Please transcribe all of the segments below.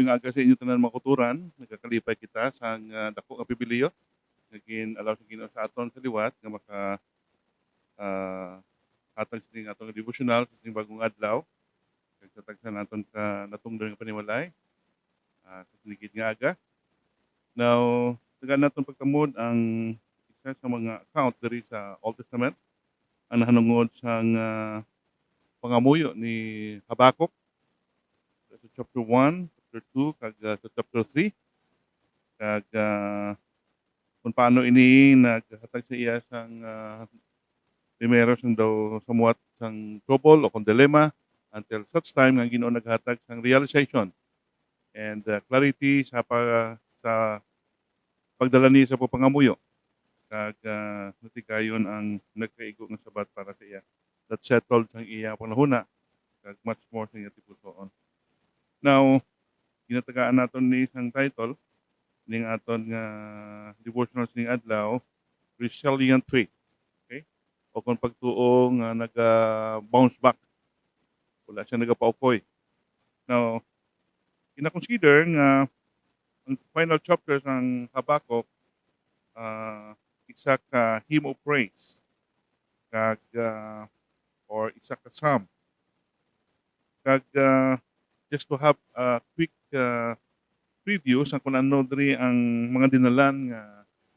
Ngayong aga sa inyo tanan makuturan, nagakalipay kita sa dako nga Pibilyo. Naging alaw sa Ginoo sa aton sa liwat nga maka hatag sa atong devotional sa ating bagong adlaw. Kag sa tagsa naton ka natungdan nga panimalay sa sinigid nga aga. Now, tagaan naton pagtamod ang isa sa mga account diri sa Old Testament ang nahanungod sa pangamuyo ni Habakuk sa chapter 1, chapter 2, kag sa chapter 3. Kag kung paano ini naghatag sa iya sang primero sang daw samuat sang trouble o kung dilemma until such time nga Ginoo naghatag sang realization and clarity sa pagdala niya sa pangamuyo. Kag natikayon ang nagkaigo nga sabat para sa iya that settled sang iya panahuna kag much more sa iya tipusoon. Now, ginatagaan naton ni sang title ning aton nga devotional ning adlaw, resilient faith. Okay? O kung pagtuo nga naga-bounce back. Wala siya nagapaukoy. Now, kina-consider nga ang final chapter ng Habakuk isa ka hymn of praise kag or isa ka psalm. Kag just to have a quick preview sa kung ano diri ang mga dinalan nga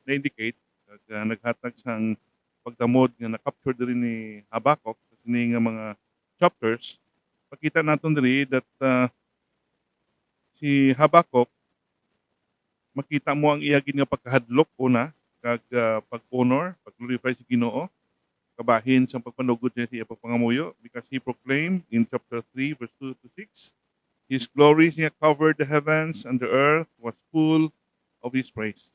na-indicate kag naghatag sang pagdamod nga na-capture diri ni Habakuk sa sini nga mga chapters. Pakita naton diri that si Habakuk makita mo ang iya gid nga pagkahadlok una kag pag-honor, pag-glorify si Ginoo kabahin sa pagpanugod niya sa iya pagpangamuyo because he proclaimed in chapter 3 verse 2 to 6, His glory niya covered the heavens and the earth was full of His praise.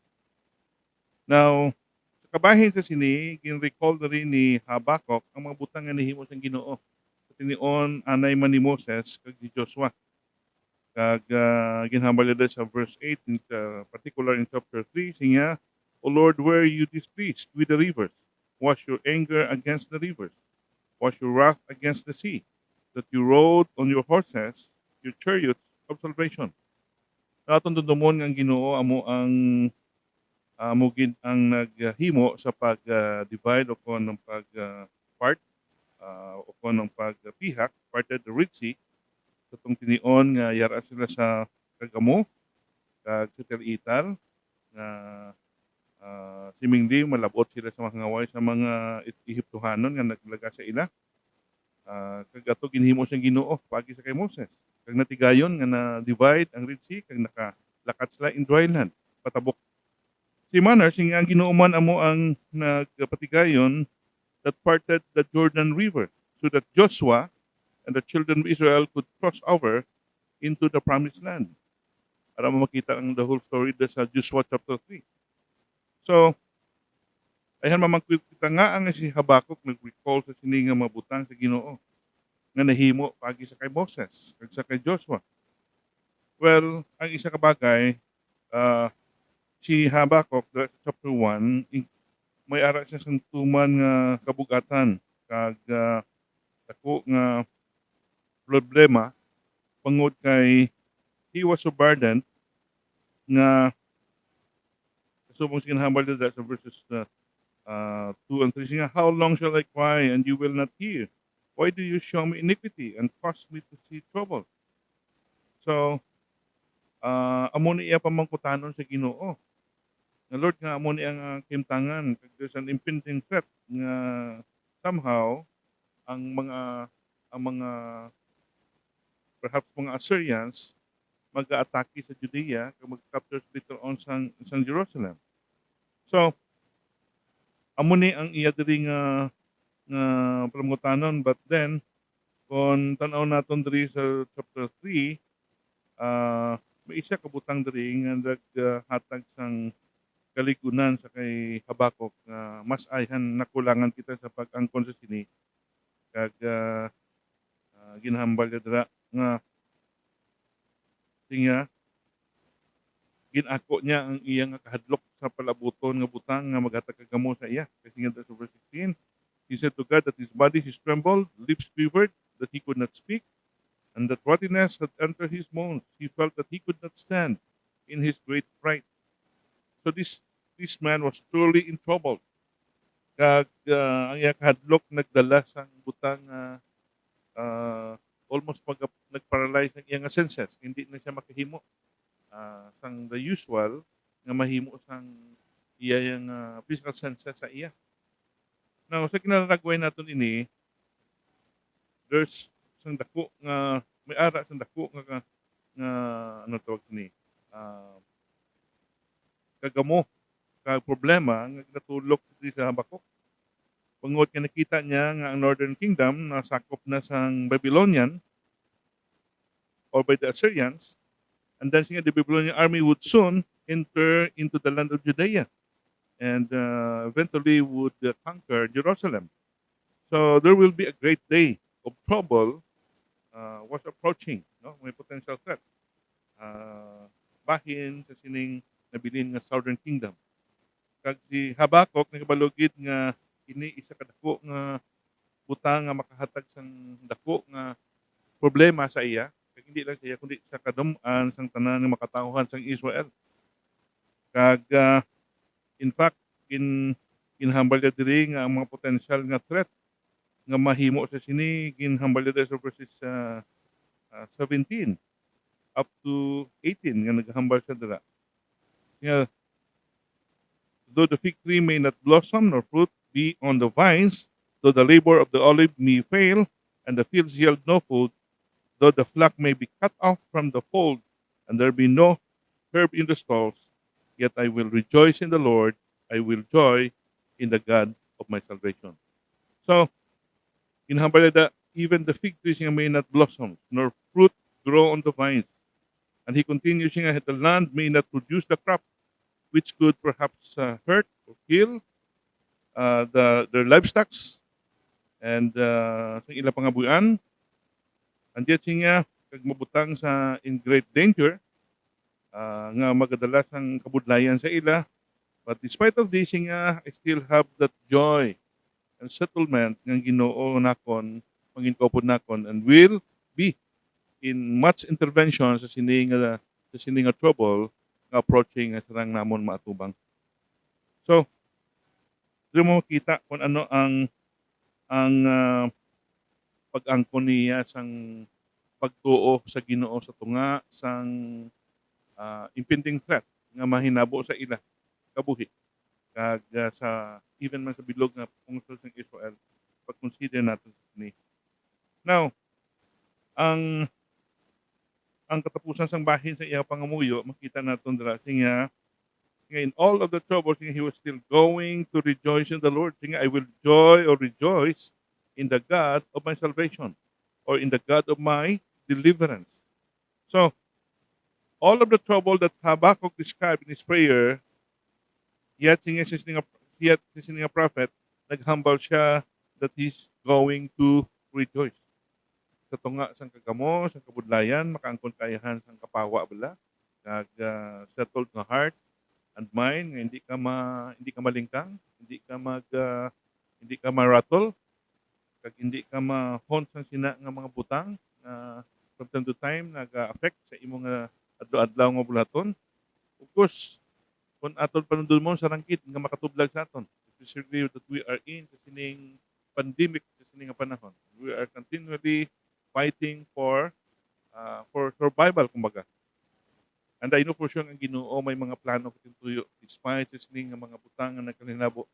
Now, sa kabahin sa sini, gin-recall na rin ni Habakuk ang mga butang nga nihimo sa Ginoo. Sa tinion, anay man ni Moses kag ni Joshua. Kag ginhambal niya sa verse 8, in particular in chapter 3, siya, O Lord, were you displeased with the rivers? Wash your anger against the rivers. Wash your wrath against the sea, that you rode on your horses, your chariots of salvation. Atong dudumon ang Ginoo amo ang mugid ang naghimo sa pag-divide o kon ng pag-part o kon ng pagpihak, parted the Red Sea, sa itong tinion nga yara sila sa kagamo, kag sa Ital, na simingli malabot sila sa mga ngaway sa mga Ehiptohanon nga naglaga sa ila. Kag ato ginhimo siyang Ginoo pagi sa kay Moses. Kag natigayon nga na-divide ang Red Sea kag nakalakat sila in dry land, patabok. Si Manar, ang Ginoo man amo ang nagpatigayon that parted the Jordan River so that Joshua and the children of Israel could cross over into the promised land. Para makita ang the whole story sa Joshua chapter 3. So, ayan mamangkwit kita nga ang si Habakuk nag-recall sa sini nga mabutang sa Ginoo nga nahimo pagi sa kay Moses kag sa kay Joshua. Well, ang isa ka bagay, si Habakuk chapter 1, may ara siya sa tuman nga kabugatan kag dako nga problema pangod kay he was so burdened nga subong sinahambal dito sa verses 2 and 3 siya, how long shall I cry and you will not hear? Why do you show me iniquity and cause me to see trouble? So, amo ni iya pamangkutanon sa Ginoo. Na Lord nga amo ni ang kimtangan kag there's an impending threat nga somehow ang mga perhaps mga Assyrians mag-aatake sa Judea kag mag-capture later on sa Jerusalem. So, amo ni ang iya diri nga pamangkutanon, but then kung tan-aw naton diri sa chapter 3, may isa kabutang diri nga naghatag sang kaligunan sa kay Habakuk nga mas ayhan nakulangan kita sa pag-angkon sa sini kag ginhambal dira nga siya ginako niya ang iya nga kahadlok sa palabuton nga butang nga maghatag kagamo sa iya. Kasi nga sa verse 16, he said to God that his body is trembled, lips quivered, that he could not speak, and that rottenness had entered his bones. He felt that he could not stand in his great fright. So this man was truly in trouble. Kag ang iyang kahadlok nagdala sang butang almost nagparalyze ang iyang senses. Hindi na siya makahimo sang the usual nga mahimo sang iyang physical senses sa iya. Now, sa kinaragway naton ini, there's sang dako nga may ara sang dako nga ano tawag ni kagamo kag problema nga natulok diri sa Habakuk. Bangod nga nakita niya nga ang Northern Kingdom nasakop na sang Babylonian or by the Assyrians, and then the Babylonian army would soon enter into the land of Judea and eventually would conquer Jerusalem. So there will be a great day of trouble was approaching. No? May potential threat. Bahin sa sining nabilin nga Southern Kingdom. Kag si Habakuk nagabalugid nga ini isa ka dako nga butang nga makahatag sang dako nga problema sa iya. Kag hindi lang siya kundi sa kadum-an sang tanan nga makatawhan sang Israel. Kag in fact ginhambal niya diri nga ang mga potential nga threat nga mahimo sa sini ginhambal niya sa verses 17 up to 18 nga naghambal siya dira. Yeah, though the fig tree may not blossom nor fruit be on the vines, though the labor of the olive may fail and the fields yield no food, though the flock may be cut off from the fold and there be no herb in the stalls, yet I will rejoice in the Lord, I will joy in the God of my salvation. So, inhambal that even the fig trees may not blossom, nor fruit grow on the vines. And he continues saying that the land may not produce the crop, which could perhaps hurt or kill their livestock and sa ilang pangabuyan. And yet siya kag mabutang sa in great danger nga magadala sang kabudlayan sa ila. But despite of this, nga, I still have that joy and settlement ng Ginoo nakon, pangingkopod nakon, and will be in much intervention sa sining trouble nga approaching nga sarang namon maatubang. So, dito mo makita kung ano ang pag-angkon niya sang pagtuo sa Ginoo sa tunga sang impending threat nga mahinabo sa ila kabuhi kag sa even man sa bilog nga pungsod ng Israel pag-consider natin ni. Now, ang katapusan sang bahin sa iyang pangamuyo makita naton dira siya in all of the troubles he was still going to rejoice in the Lord. Siya I will rejoice in the God of my salvation or in the God of my deliverance. So, all of the trouble that Habakkuk described in his prayer, yet siya prophet, naghambal siya that he's going to rejoice. Sa tunga sang kagamo, sa kabudlayan, makaangkon kayahan sang kapawa bala, kag settled nga heart and mind, nga hindi ka malingkang, hindi ka maratol, kag hindi ka mahon sang sina nga mga butang na from time to time nag-affect sa imong adlaw-adlaw nga bulaton. Of course, kung atol panundon mo sa rangkit nga makatublag sa aton, especially that we are in sa sining pandemic sa sining nga panahon. We are continually fighting for survival kumbaga. And I know for sure ang Ginoo may mga plano katintuyo despite sa sining nga mga butang nga nagkalinabo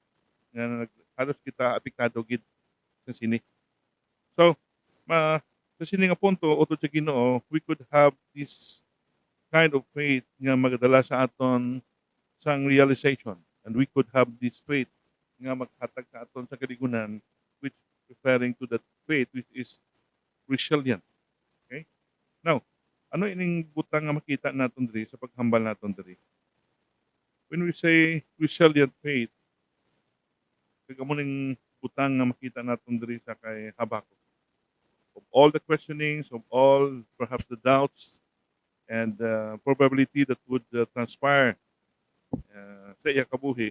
nga halos kita apektado gid sa sini. So, sa sining nga punto utod sa Ginoo, we could have this kind of faith nga magadala sa aton sang realization, and we could have this faith nga maghatag sa aton sa kaligunan, which referring to that faith which is resilient. Okay? Now, ano ining butang nga makita naton diri sa paghambal naton diri? When we say resilient faith, kagamo ning butang nga makita naton diri sa kay Habakuk. Of all the questionings, of all perhaps the doubts and probability that would transpire sa iya kabuhi,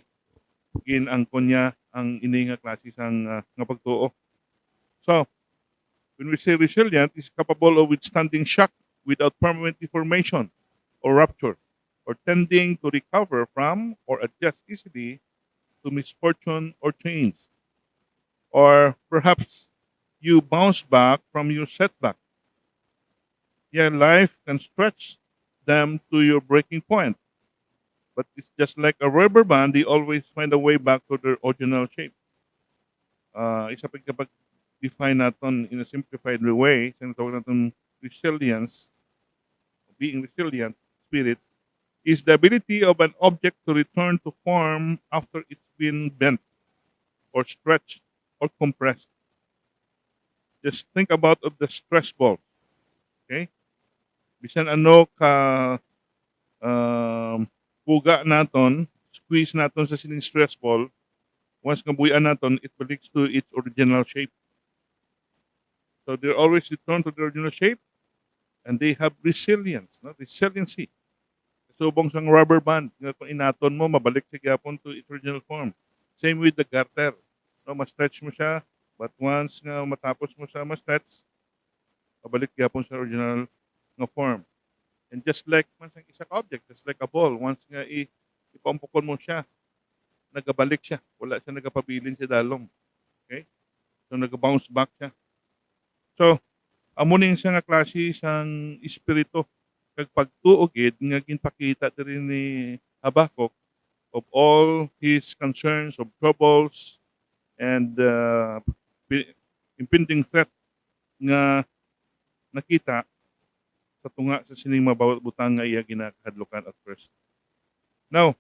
ginangkon niya ang ini nga klase sang nga pagtuo. So, When we say resilient, is capable of withstanding shock without permanent deformation or rupture, or tending to recover from or adjust easily to misfortune or change. Or perhaps you bounce back from your setback. Yeah, life can stretch them to your breaking point, but it's just like a rubber band, they always find a way back to their original shape. Isa pa kapag define natin in a simplified way, sinatawag natin resilience, being resilient spirit, is the ability of an object to return to form after it's been bent or stretched or compressed. Just think about of the stress ball, okay? Bisan ano ka um, puga naton, squeeze naton sa sining stress ball, once ngabuyan naton, it baliks to its original shape. So they always return to the original shape and they have resilience, no? Resiliency. Subong sang rubber band, nga kung inaton mo, mabalik siya gyapon to its original form. Same with the garter. No, ma-stretch mo siya, but once nga matapos mo siya ma-stretch, mabalik gyapon sa original nga form. And just like man sang isa ka object, just like a ball, once nga ipampukon mo siya, nagabalik siya. Wala siya nagapabilin sa dalong. Okay? So nag-bounce back siya. So, amo ning siya nga klase sang espiritu kag pagtuogid nga ginpakita diri ni Habakuk of all his concerns of troubles and impending threat nga nakita sa tunga sa sining mabawat butang nga iya ginakahadlukan at first. Now,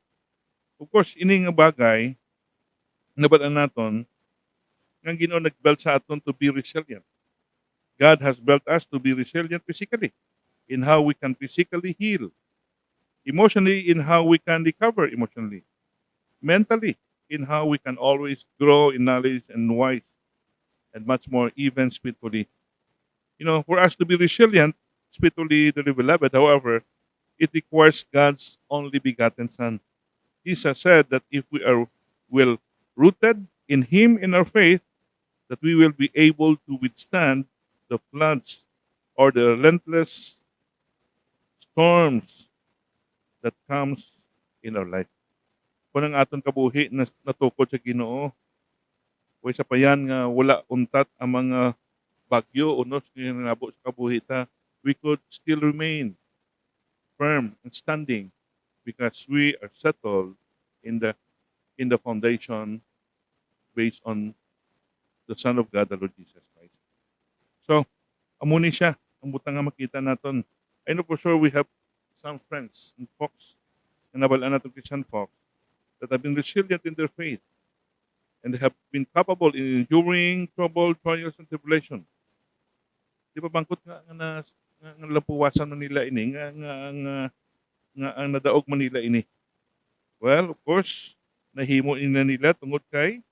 of course, ini nga bagay nabal-an naton nga Ginoo nag-build sa aton to be resilient. God has built us to be resilient physically in how we can physically heal, emotionally in how we can recover emotionally, mentally in how we can always grow in knowledge and wise, and much more even spiritually. You know, for us to be resilient spiritually, the beloved, however, it requires God's only begotten Son. Jesus said that if we are well rooted in Him in our faith, that we will be able to withstand the floods or the relentless storms that comes in our life. Kung ang aton kabuhi na natukod sa Ginoo, o isa pa yan nga wala untat ang mga bagyo unos nga nabot sa kabuhi ta, we could still remain firm and standing because we are settled in the foundation based on the Son of God, the Lord Jesus Christ. So, amuni siya ang butang nga makita naton. I know for sure we have some friends and folks na nabalaan natin Christian folks that have been resilient in their faith and they have been capable in enduring trouble, trials, and tribulation. Di ba bangkot nga lapuwasan na nila ini, nga ang nadaog man nila ini. Well, of course, nahimo nila tungod kay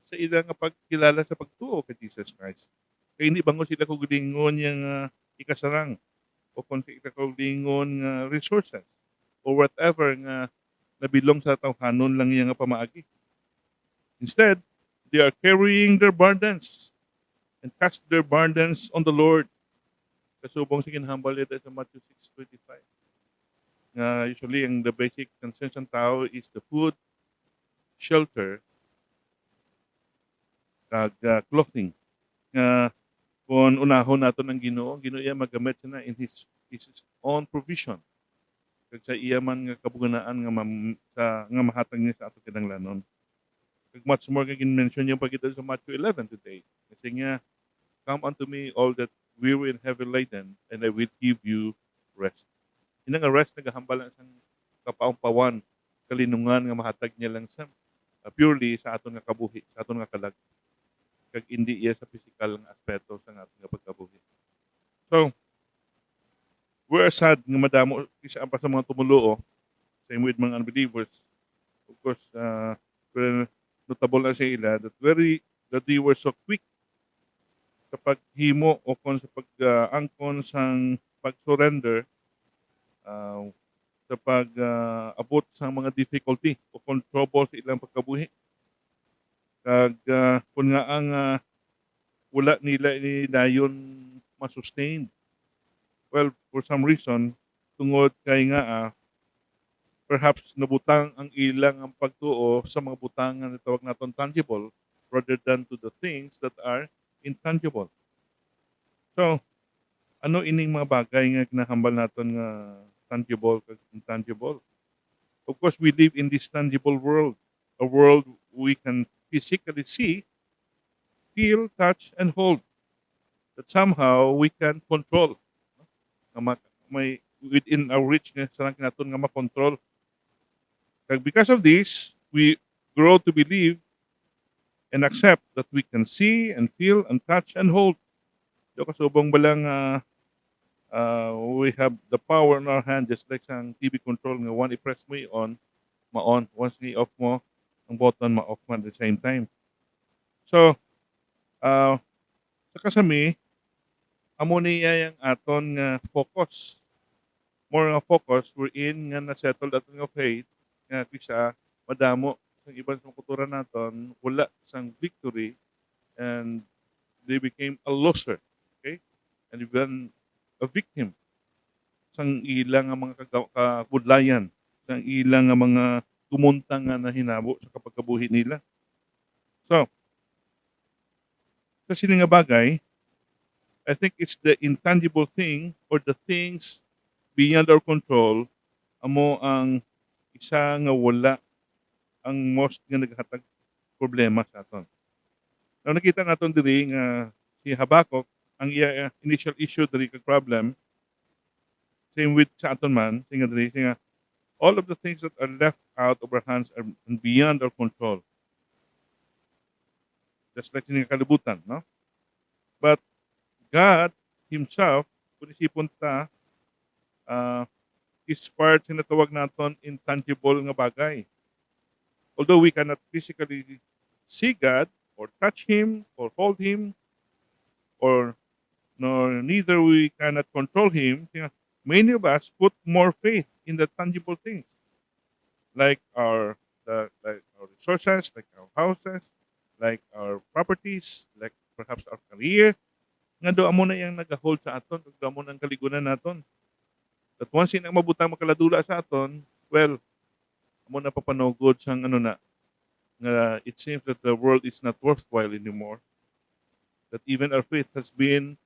sa ilang nga pagkilala sa pagtuo kay Jesus Christ. Kaya hindi bango sila kung lingon yung ikasarang o kung sila kung lingon resources or whatever nga nabilong sa tawhanon lang yung pamaagi. Instead, they are carrying their burdens and cast their burdens on the Lord. Kasubong sa ginhambal ito sa Matthew 6:25. Usually, the basic concern ng tao is the food, shelter, kag clothing. Kung unahon nato ng Ginoo iya magamit siya na in his own provision. Kag sa iya man nga kabuganaan nga mahatag niya sa ato kinahanglanon. Kag much more nga gin-mention yung pagkita sa Matthew 11 today. Kasi nga, come unto me all that weary and heavy laden, and I will give you rest. Ina nga rest nagahambal ang kapaumpawan, kalinungan nga mahatag niya lang sa purely sa aton nga kabuhi, sa aton nga kalag. Kag hindi iya sa physical nga aspeto sa aton nga pagkabuhi. So, we're sad nga madamo isa pa sa mga tumulo, same with mga unbelievers. Of course, well, notable na sa ila that they were so quick sa paghimo o kon sa pag-angkon sang pag-surrender sa pag-abot sa mga difficulty o kon trouble sa ilang pagkabuhi. Kag kung nga ang wala nila ni dayon ma-sustain. Well, for some reason, tungod kay nga perhaps nabutang ang ilang ang pagtuo sa mga butangan na tawag naton tangible rather than to the things that are intangible. So, ano ining mga bagay nga kinahambal naton nga tangible kag intangible? Of course, we live in this tangible world, a world we can physically see, feel, touch, and hold that somehow we can control. Nga may within our reach nga sa lang kinaton nga makontrol. Kag because of this, we grow to believe and accept that we can see and feel and touch and hold. Do kasubong balang we have the power in our hand just like sa TV control nga one i-press mo on, ma-on. Once i-off mo, ang button ma-off mo at the same time. So, sa kasami, amo niya yung aton nga focus. More nga focus, we're in nga na-settle aton nga faith, nga kisa madamo sa ibang sa kultura naton, wala sang victory and they became a loser. Okay? And even a victim sang ilang nga mga kabudlayan, sang ilang nga mga tumuntang nga nahinabo sa kapagkabuhi nila. So, sa sini nga bagay, I think it's the intangible thing or the things beyond our control amo ang isa nga wala ang most nga naghatag problema sa aton. Now nakita naton diri nga si Habakuk ang iya initial issue diri kag problem same with sa aton man singa diri singa all of the things that are left out of our hands are beyond our control. Just like sa kalibutan, no? But God Himself, kung isipon ta, is part sa natawag naton intangible nga bagay. Although we cannot physically see God or touch Him or hold Him or nor neither we cannot control Him, many of us put more faith in the tangible things like like our resources, like our houses, like our properties, like perhaps our career. Nga do amo na yang nag-hold sa aton, ug do amo nang kaligunan naton. That once in ang mabutang makaladula sa aton, well, amo na papanugod sang ano na nga it seems that the world is not worthwhile anymore. That even our faith has been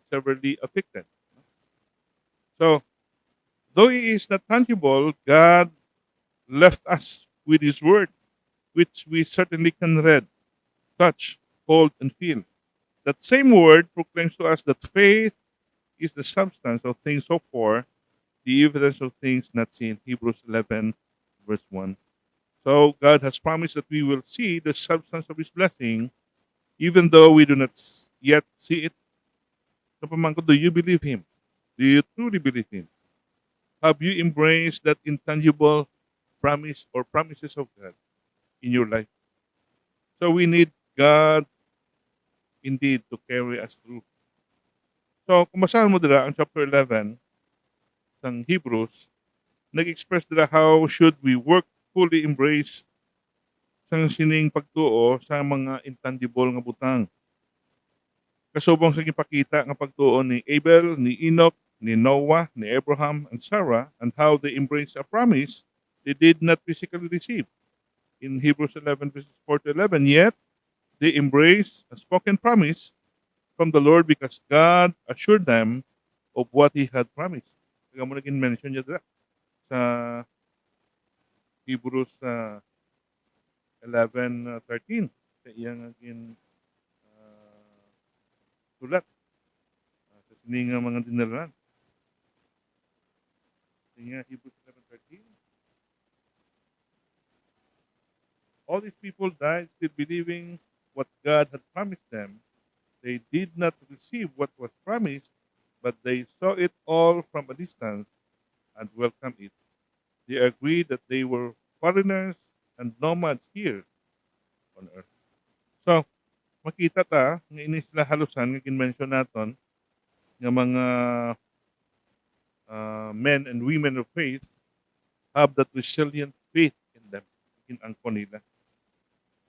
severely affected. So, though it is not tangible, God left us with His Word, which we certainly can read, touch, hold, and feel. That same Word proclaims to us that faith is the substance of things hoped for, the evidence of things not seen. Hebrews 11, verse 1. So, God has promised that we will see the substance of His blessing, even though we do not yet see it. So, pamangko, do you believe Him? Do you truly believe Him? Have you embraced that intangible promise or promises of God in your life? So we need God indeed to carry us through. So kung basahan mo dira ang chapter 11 ng Hebrews, nag-express dira how should we work fully embrace sang sining pagtuo sa mga intangible nga butang. Kasubong sa gipakita nga pagtuo ni Abel, ni Enoch, ni Noah, ni Abraham, and Sarah, and how they embraced a promise they did not physically receive. In Hebrews 11, verses 4 to 11, yet they embraced a spoken promise from the Lord because God assured them of what He had promised. Kaya mo naging mention niya dira sa Hebrews 11:13. Sa iyang naging sulat sa sining mga dinalaran. Hebrews 11:13. All these people died still believing what God had promised them. They did not receive what was promised, but they saw it all from a distance and welcomed it. They agreed that they were foreigners and nomads here on earth. So, makita ta nga ini sila halusan nga ginmention naton nga mga men and women of faith have that resilient faith in them, in angkon nila.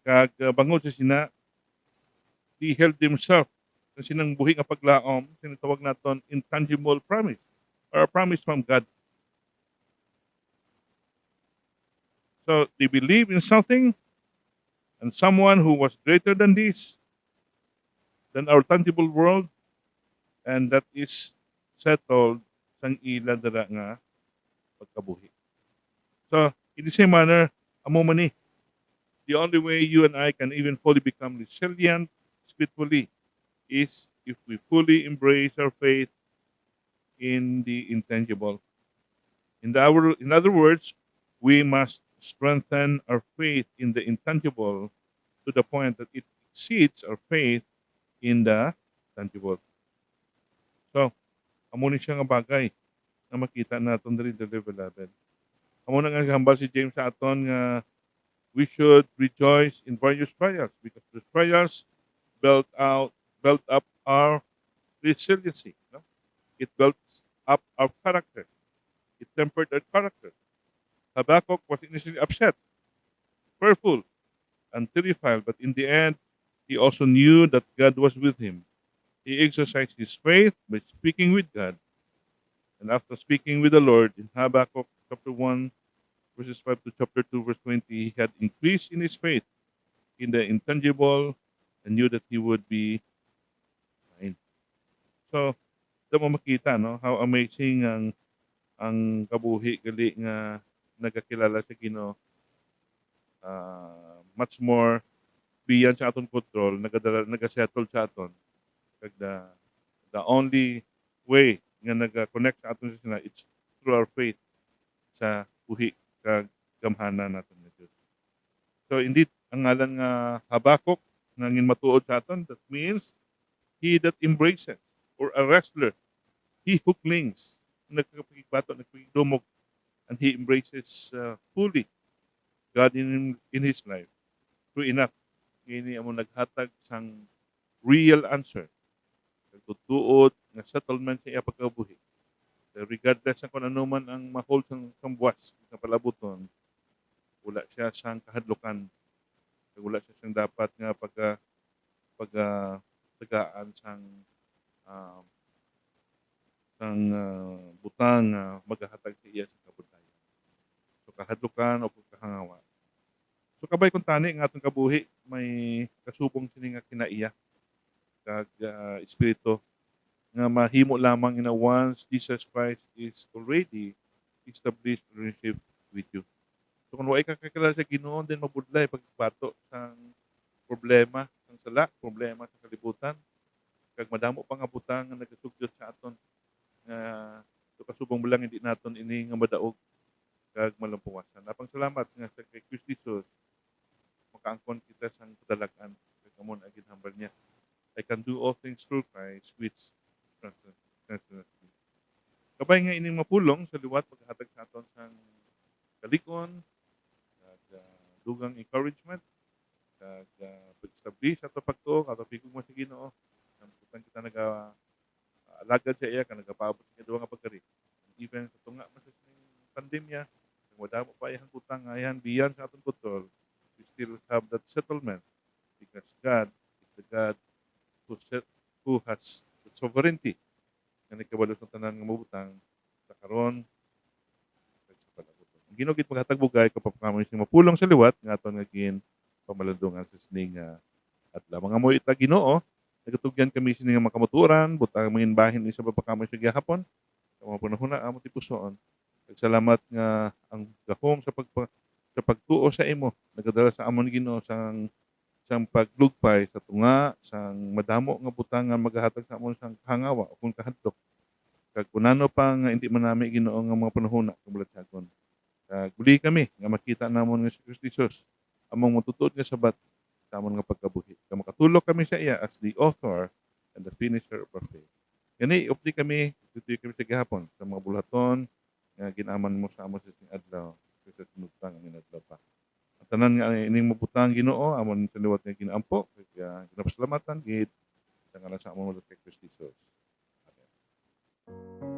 Kag bangod sa sina, they held themselves na sinang buhi nga paglaom, sinatawag naton intangible promise or a promise from God. So they believe in something and someone who was greater than this, than our tangible world, and that is settled sang ila dara nga pagkabuhi. So in the same manner, amo man ni, the only way you and I can even fully become resilient spiritually is if we fully embrace our faith in the intangible. In other words, we must strengthen our faith in the intangible to the point that it exceeds our faith in the tangible. So, amo ni siya nga bagay na makita naton diri sa level 11. Amo na nga hambal si James sa aton nga we should rejoice in various trials because the trials built up our resiliency. No? It builds up our character. It tempered our character. Habakkuk was initially upset, fearful, and terrified, but in the end, he also knew that God was with him. He exercised his faith by speaking with God. And after speaking with the Lord in Habakkuk chapter 1, verses 5 to chapter 2, verse 20, he had increased in his faith in the intangible and knew that he would be fine. So, damo makita no how amazing ang kabuhi gali nga nagakilala sa Ginoo, much more beyond sa aton control, nagasettle sa aton kag the only way nga naga-connect sa aton sa it's through our faith sa buhi kag gamhanan naton nga Dios. So indeed ang ngalan nga Habakkuk nangin matuod sa aton, that means he that embraces, or a wrestler, he who clings, nagpakigbato, nagpakigdumog, and he embraces fully God in his life. True enough, ini amo naghatag sang real answer. Nagtutuod nga settlement sa iya pagkabuhi. Regardless ng kung ano man ang mahol sang buwas sa palabuton, wala siya sang kahadlukan. Wala siya sang dapat nga tagaan sang butang maghahatag sa iya sa kabutayan. So kahadlukan o pagkahangawa. So kabay kung tani nga atong kabuhi may kasubong sini nga kinaiya kag espiritu nga mahimo lamang ina once Jesus Christ is already established relationship with you. So kung wala ka kakilala sa Ginoo, then mabudlay pagbato sang problema sang sala, problema sa kalibutan, kag madamo pa nga butang nga nagasugod sa aton nga so kasubong mo lang hindi naton ini nga madaog kag malampuwasan. Apang salamat nga sa kay Kristo Jesus makaangkon kita sang kadalagan kag amon agin hambal niya. I can do all things through Christ which strengthens me. Kabay nga ining mapulong sa liwat paghatag sa aton sang kalikon kag dugang encouragement kag pag-establish ato pagtuo ato pigong mo sa Ginoo. Ang kita alagad sa iya ka nagapaabot sa duwa nga pagkari. Even sa tunga man sa pandemya, kung wala mo pa iyang utang ayan beyond sa atong control, we still have that settlement because God is the God who has the sovereignty nga nagkabalo sa tanan nga mabutang sa karon kag sa palabuton. Ang Ginoo gid maghatag bugay kapag kamo sing mapulong sa liwat nga aton nga gin pamalandungan sa sining at lamang mo ita Ginoo. Nagatugyan kami sini nga makamuturan, butang mangin bahin isa ba pakamoy sa gihapon. Sa mga panahon na amo ti pusoon. Salamat nga ang gahom sa pagtuo sa imo nagadala sa amon Ginoo sang paglugpay sa tunga sang madamo nga butang nga maghahatag sa amon sang hangawa o kung kahadlok. Kag kunano pa nga hindi man nami Ginoo nga mga panahon na kabulatsagon. Kag guli kami nga makita namon nga si Kristo Jesus among matutuod nga sabat sa amon nga pagkabuhi. Kaya makatulog kami sa iya as the author and the finisher of our faith. Kani updi kami sa gihapon sa mga bulaton nga ginaman mo sa amon sa sing adlaw sa sinugtang ang adlaw pa. Ang tanan nga ining mabutang Ginoo amon sa liwat nga ginaampo kaya ginapasalamatan gid sa ngalan sa amon mo kay Kristo Jesus. Amen.